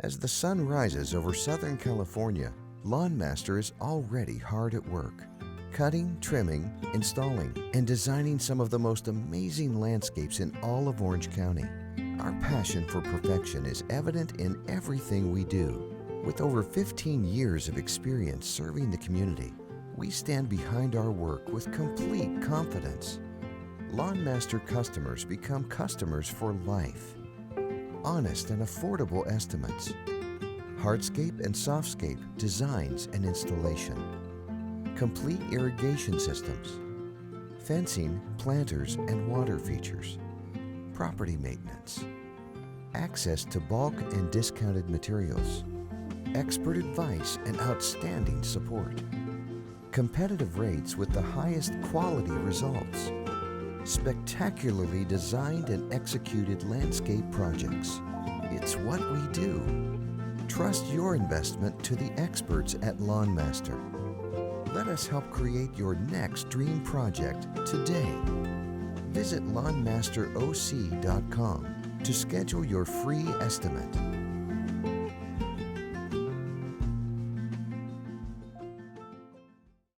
As the sun rises over Southern California, Lawn Master is already hard at work, cutting, trimming, installing, and designing some of the most amazing landscapes in all of Orange County. Our passion for perfection is evident in everything we do. With over 15 years of experience serving the community, we stand behind our work with complete confidence. Lawn Master customers become customers for life. Honest and affordable estimates. Hardscape and Softscape designs and installation. Complete irrigation systems. Fencing, planters, and water features. Property maintenance. Access to bulk and discounted materials. Expert advice and outstanding support. Competitive rates with the highest quality results. Spectacularly designed and executed landscape projects. It's what we do. Trust your investment to the experts at Lawn Master. Let us help create your next dream project today. Visit lawnmasteroc.com to schedule your free estimate.